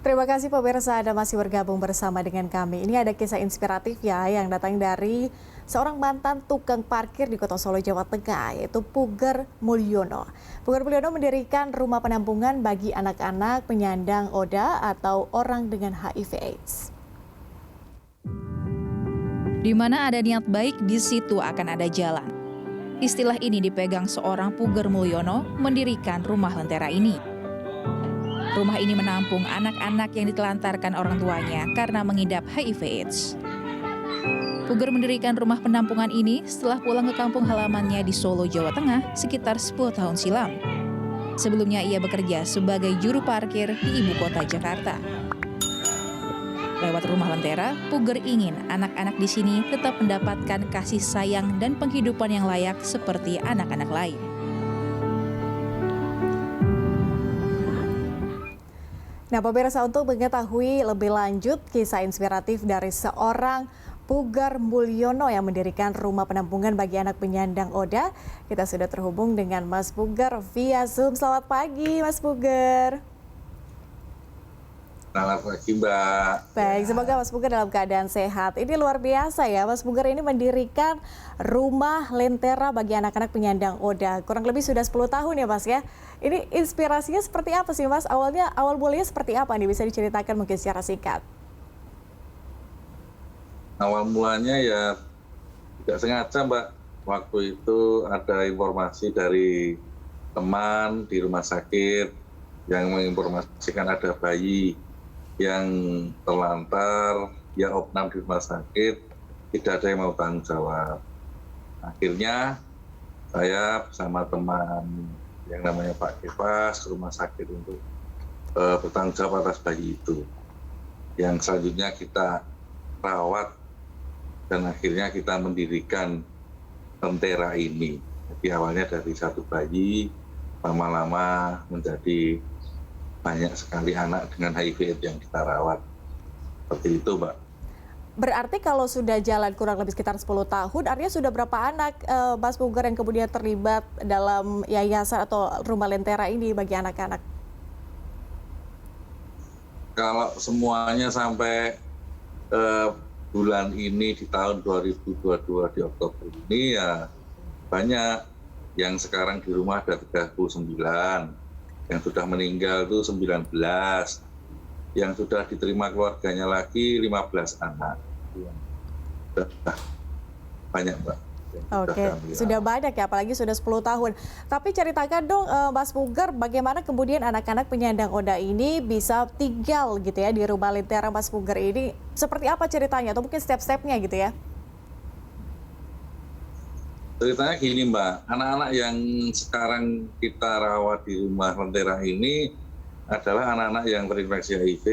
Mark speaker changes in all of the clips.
Speaker 1: Terima kasih pemirsa Anda masih bergabung bersama dengan kami. Ini ada kisah inspiratif ya yang datang dari seorang mantan tukang parkir di Kota Solo, Jawa Tengah, yaitu Puger Mulyono. Puger Mulyono mendirikan rumah penampungan bagi anak-anak penyandang ODA atau orang dengan HIV/AIDS.
Speaker 2: Di mana ada niat baik, di situ akan ada jalan. Istilah ini dipegang seorang Puger Mulyono mendirikan rumah lentera ini. Rumah ini menampung anak-anak yang ditelantarkan orang tuanya karena mengidap HIV/AIDS. Puger mendirikan rumah penampungan ini setelah pulang ke kampung halamannya di Solo, Jawa Tengah sekitar 10 tahun silam. Sebelumnya ia bekerja sebagai juru parkir di ibu kota Jakarta. Lewat rumah lentera, Puger ingin anak-anak di sini tetap mendapatkan kasih sayang dan penghidupan yang layak seperti anak-anak lain.
Speaker 1: Nah, pemirsa, untuk mengetahui lebih lanjut kisah inspiratif dari seorang Puger Mulyono yang mendirikan rumah penampungan bagi anak penyandang ODA, kita sudah terhubung dengan Mas Puger via Zoom. Selamat pagi, Mas Puger.
Speaker 3: Selamat pagi, Mbak.
Speaker 1: Baik, semoga Mas Puger dalam keadaan sehat. Ini luar biasa ya, Mas Puger ini mendirikan rumah lentera bagi anak-anak penyandang ODA. Kurang lebih sudah 10 tahun ya, Mas ya. Ini inspirasinya seperti apa sih, Mas? Awal mulanya seperti apa nih? Bisa diceritakan mungkin secara singkat.
Speaker 3: Awal mulanya ya tidak sengaja, Mbak. Waktu itu ada informasi dari teman di rumah sakit yang menginformasikan ada bayi yang terlantar, yang opnam di rumah sakit, tidak ada yang mau tanggung jawab. Akhirnya saya bersama teman yang namanya Pak Kefas ke rumah sakit untuk bertanggung jawab atas bayi itu. Yang selanjutnya kita rawat dan akhirnya kita mendirikan lentera ini. Jadi awalnya dari satu bayi, lama-lama menjadi banyak sekali anak dengan HIV yang kita rawat. Seperti itu, Mbak.
Speaker 1: Berarti kalau sudah jalan kurang lebih sekitar 10 tahun, artinya sudah berapa anak Mas Puger yang kemudian terlibat dalam yayasan atau rumah lentera ini bagi anak-anak?
Speaker 3: Kalau semuanya sampai bulan ini di tahun 2022 di Oktober ini ya banyak. Yang sekarang di rumah ada 39. Yang sudah meninggal itu 19, yang sudah diterima keluarganya lagi 15 anak. Banyak, Mbak.
Speaker 1: Oke, sudah banyak ya, apalagi sudah 10 tahun. Tapi ceritakan dong Mas Puger, bagaimana kemudian anak-anak penyandang ODA ini bisa tinggal gitu ya di rumah lentera Mas Puger ini. Seperti apa ceritanya atau mungkin step-stepnya gitu ya?
Speaker 3: Ceritanya gini, Mbak, anak-anak yang sekarang kita rawat di rumah lentera ini adalah anak-anak yang terinfeksi HIV,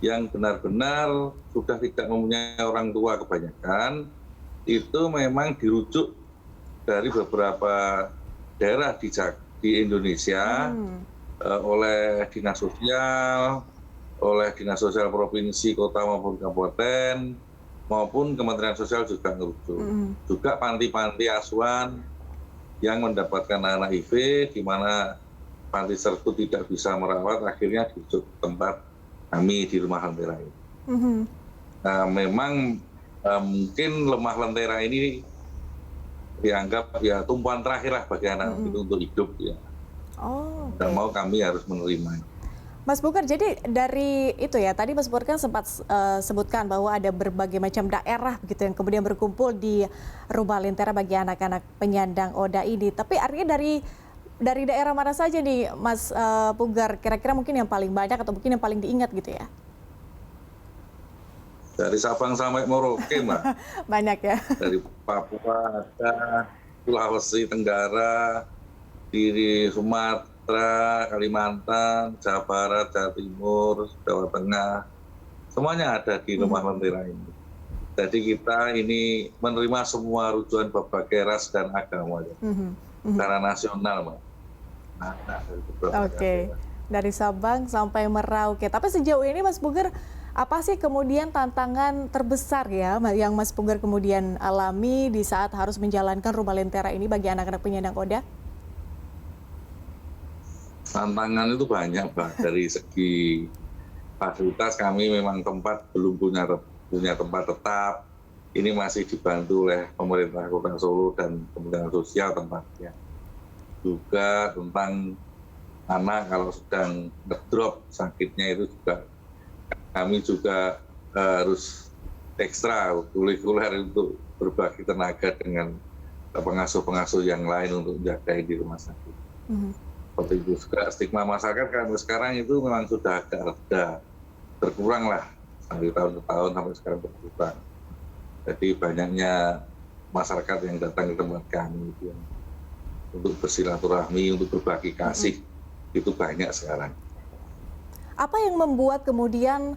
Speaker 3: yang benar-benar sudah tidak mempunyai orang tua kebanyakan, itu memang dirujuk dari beberapa daerah di Indonesia oleh Dinas Sosial, oleh Dinas Sosial Provinsi, Kota maupun Kabupaten, maupun Kementerian Sosial juga ngerujuk. Juga panti-panti asuhan yang mendapatkan anak HIV, di mana panti tersebut tidak bisa merawat, akhirnya dirujuk ke tempat kami di rumah lentera ini. Nah, memang mungkin rumah lentera ini dianggap ya tumpuan terakhir lah bagi anak itu untuk hidup ya.
Speaker 1: Oh,
Speaker 3: Dan mau kami harus menerima.
Speaker 1: Mas Puger, jadi dari itu ya, tadi Mas Puger kan sempat sebutkan bahwa ada berbagai macam daerah begitu yang kemudian berkumpul di rumah lentera bagi anak-anak penyandang ODA ini. Tapi artinya dari daerah mana saja nih Mas Puger, kira-kira mungkin yang paling banyak atau mungkin yang paling diingat gitu ya?
Speaker 3: Dari Sabang sampai Merauke, Mbak.
Speaker 1: Banyak ya?
Speaker 3: Dari Papua ada, Sulawesi Tenggara, di Sumatera, Kalimantan, Jawa Barat, Jawa Timur, Jawa Tengah, semuanya ada di rumah lentera ini. Jadi kita ini menerima semua rujukan berbagai ras dan agama ya, secara nasional, Mbak.
Speaker 1: Oke, dari Sabang sampai Merauke. Tapi sejauh ini Mas Puger, apa sih kemudian tantangan terbesar ya yang Mas Puger kemudian alami di saat harus menjalankan rumah lentera ini bagi anak-anak penyandang ODA?
Speaker 3: Tantangan itu banyak, Pak, dari segi fasilitas kami memang belum punya tempat tetap. Ini masih dibantu oleh pemerintah Kota Solo dan Kementerian Sosial tempatnya. Juga tentang anak kalau sedang ngedrop sakitnya itu juga kami juga harus ekstra kulikuler untuk berbagi tenaga dengan pengasuh-pengasuh yang lain untuk menjaga di rumah sakit. Seperti itu juga stigma masyarakat kan sekarang itu memang sudah agak reda, berkurang lah dari tahun ke tahun sampai sekarang berkurang. Jadi banyaknya masyarakat yang datang ke tempat kami itu untuk bersilaturahmi, untuk berbagi kasih itu banyak sekarang.
Speaker 1: Apa yang membuat kemudian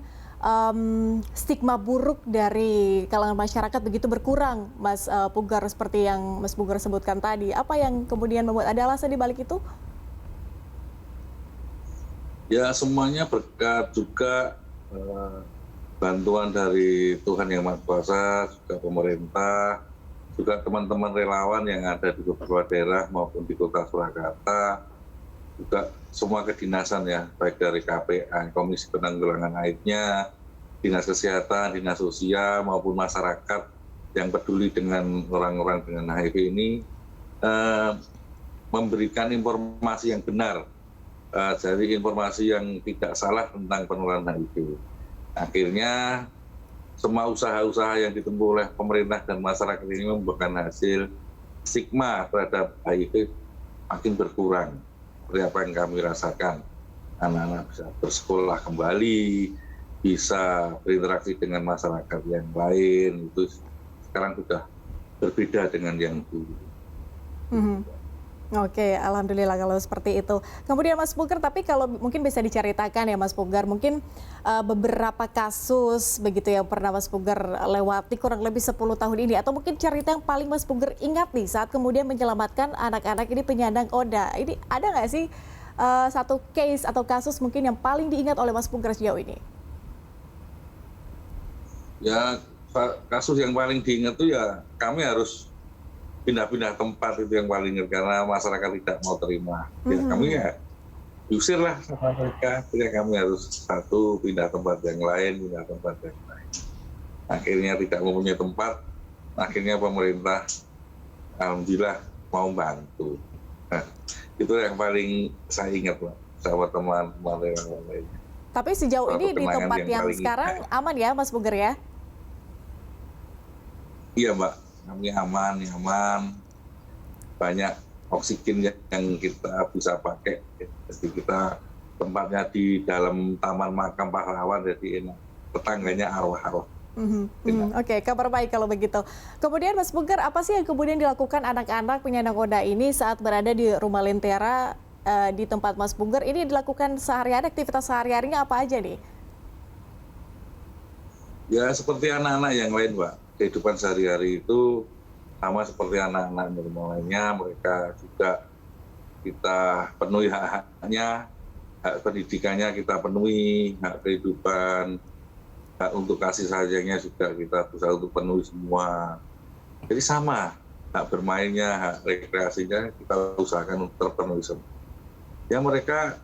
Speaker 1: stigma buruk dari kalangan masyarakat begitu berkurang, Mas Pugar, seperti yang Mas Pugar sebutkan tadi? Apa yang kemudian membuat, ada alasan di balik itu?
Speaker 3: Ya semuanya berkat juga bantuan dari Tuhan Yang Maha Kuasa, juga pemerintah, juga teman-teman relawan yang ada di beberapa daerah maupun di Kota Surakarta, juga semua kedinasan ya, baik dari KPA, Komisi Penanggulangan AIDS-nya, Dinas Kesehatan, Dinas Sosial, maupun masyarakat yang peduli dengan orang-orang dengan HIV ini, memberikan informasi yang benar, jadi informasi yang tidak salah tentang penularan HIV. Akhirnya semua usaha-usaha yang ditempuh oleh pemerintah dan masyarakat ini membuahkan hasil, stigma terhadap HIV makin berkurang. Seperti apa yang kami rasakan, anak-anak bisa bersekolah kembali, bisa berinteraksi dengan masyarakat yang lain, itu sekarang sudah berbeda dengan yang dulu.
Speaker 1: Oke, alhamdulillah kalau seperti itu. Kemudian Mas Pugar, tapi kalau mungkin bisa diceritakan ya Mas Pugar, mungkin beberapa kasus begitu yang pernah Mas Pugar lewati kurang lebih 10 tahun ini, atau mungkin cerita yang paling Mas Pugar ingat nih saat kemudian menyelamatkan anak-anak ini penyandang ODA. Ini ada nggak sih satu case atau kasus mungkin yang paling diingat oleh Mas Pugar sejauh ini?
Speaker 3: Ya, kasus yang paling diingat itu ya kami harus pindah-pindah tempat, itu yang paling ingat karena masyarakat tidak mau terima. Ya kami ya diusir lah sama mereka, jadi kami harus satu pindah tempat yang lain, Akhirnya tidak mempunyai tempat, akhirnya pemerintah alhamdulillah mau bantu. Nah, itu yang paling saya ingat Pak, sama teman-teman yang lainnya.
Speaker 1: Tapi sejauh ini di tempat yang sekarang aman ya Mas Pugar ya?
Speaker 3: Iya Mbak, kami aman, banyak oksigen yang kita bisa pakai. Jadi kita tempatnya di dalam Taman Makam Pahlawan, jadi enak. Tetangganya arwah-arwah.
Speaker 1: Oke, kabar baik kalau begitu. Kemudian Mas Pugar, apa sih yang kemudian dilakukan anak-anak penyandang ODA ini saat berada di Rumah Lentera di tempat Mas Pugar? Ini dilakukan sehari-hari, aktivitas sehari-harinya apa aja nih?
Speaker 3: Ya seperti anak-anak yang lain Pak. Kehidupan sehari-hari itu sama seperti anak-anak normal lainnya, mereka juga kita penuhi hak-haknya, hak pendidikannya kita penuhi, hak kehidupan, hak untuk kasih sayangnya juga kita berusaha untuk penuhi semua. Jadi sama, hak bermainnya, hak rekreasinya kita usahakan untuk terpenuhi semua. Ya mereka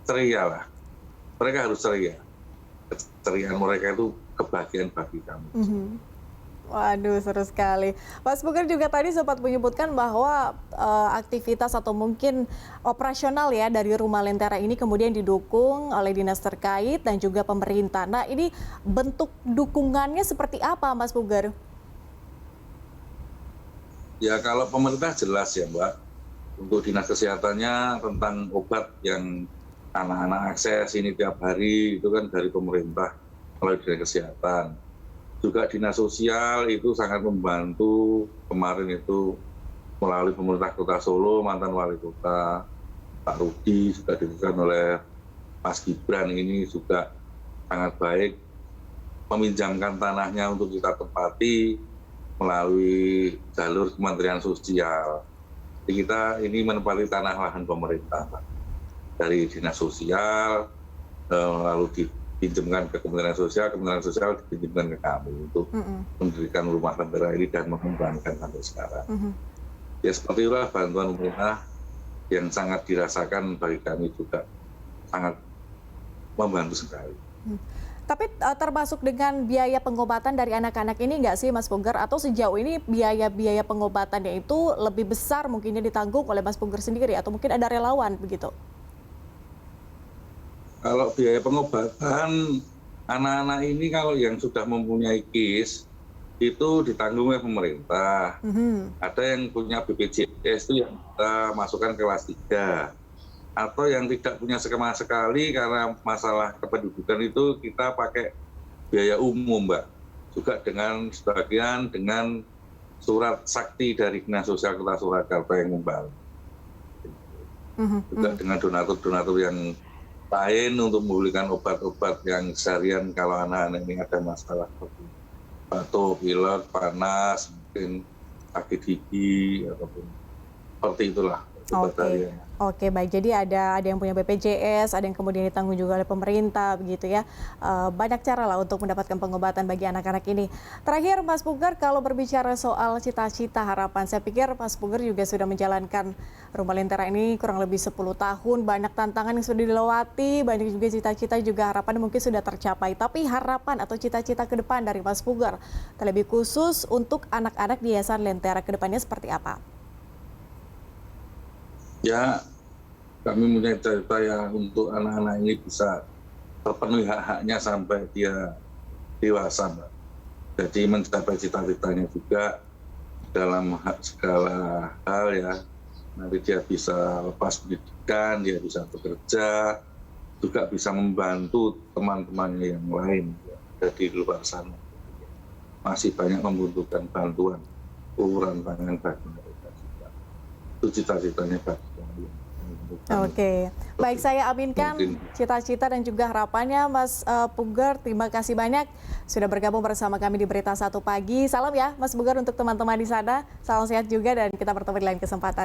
Speaker 3: ceria lah, mereka harus ceria. Keceriaan mereka itu kebahagiaan bagi kami.
Speaker 1: Waduh, seru sekali. Mas Pugar juga tadi sempat menyebutkan bahwa aktivitas atau mungkin operasional ya dari Rumah Lentera ini kemudian didukung oleh dinas terkait dan juga pemerintah. Nah, ini bentuk dukungannya seperti apa, Mas Pugar?
Speaker 3: Ya kalau pemerintah jelas ya Mbak, untuk dinas kesehatannya tentang obat yang anak-anak akses ini tiap hari itu kan dari pemerintah melalui dinas kesehatan. Juga dinas sosial itu sangat membantu, kemarin itu melalui pemerintah Kota Solo, mantan wali kota Pak Rudi juga diberikan oleh Mas Gibran ini juga sangat baik, meminjamkan tanahnya untuk kita tempati melalui jalur Kementerian Sosial. Jadi kita ini menempati tanah lahan pemerintah Pak. Dari dinas sosial lalu dipinjamkan ke Kementerian Sosial dipinjamkan ke kami untuk mendirikan Rumah Lentera ini dan mengembangkan sampai sekarang. Ya seperti itulah bantuan pemerintah yang sangat dirasakan bagi kami juga sangat membantu sekali.
Speaker 1: Tapi termasuk dengan biaya pengobatan dari anak-anak ini nggak sih Mas Puger? Atau sejauh ini biaya-biaya pengobatannya itu lebih besar mungkinnya ditanggung oleh Mas Puger sendiri atau mungkin ada relawan begitu?
Speaker 3: Kalau biaya pengobatan anak-anak ini kalau yang sudah mempunyai KIS itu ditanggung oleh pemerintah. Ada yang punya BPJS itu yang kita masukkan kelas 3. Atau yang tidak punya skema sekali karena masalah kependudukan itu kita pakai biaya umum, Mbak. Juga dengan sebagian dengan surat sakti dari Dinas Sosial Kota Surakarta yang membantu. Juga dengan donatur-donatur yang lain untuk membelikan obat-obat yang seharian kalau anak-anak ini ada masalah seperti batuk, pilek, panas, mungkin sakit gigi ataupun seperti itulah obat hariannya.
Speaker 1: Oke, baik. Jadi ada yang punya BPJS, ada yang kemudian ditanggung juga oleh pemerintah, begitu ya. Banyak cara lah untuk mendapatkan pengobatan bagi anak-anak ini. Terakhir, Mas Puger, kalau berbicara soal cita-cita harapan, saya pikir Mas Puger juga sudah menjalankan Rumah Lentera ini kurang lebih 10 tahun. Banyak tantangan yang sudah dilewati, banyak juga cita-cita juga harapan mungkin sudah tercapai. Tapi harapan atau cita-cita ke depan dari Mas Puger, terlebih khusus untuk anak-anak di Yayasan Lentera ke depannya seperti apa?
Speaker 3: Ya, kami punya cita-cita ya untuk anak-anak ini bisa terpenuhi hak-haknya sampai dia dewasa, Mbak. Jadi mencapai cita-citanya juga dalam segala hal ya. Nanti dia bisa lepas pendidikan, dia bisa bekerja, juga bisa membantu teman-temannya yang lain ya, dari luar sana. Masih banyak membutuhkan bantuan, uluran tangan bagi mereka juga. Itu cita-citanya bagi
Speaker 1: Oke, baik, saya aminkan cita-cita dan juga harapannya Mas Puger. Terima kasih banyak sudah bergabung bersama kami di Berita Satu Pagi. Salam ya Mas Puger untuk teman-teman di sana. Salam sehat juga dan kita bertemu di lain kesempatan.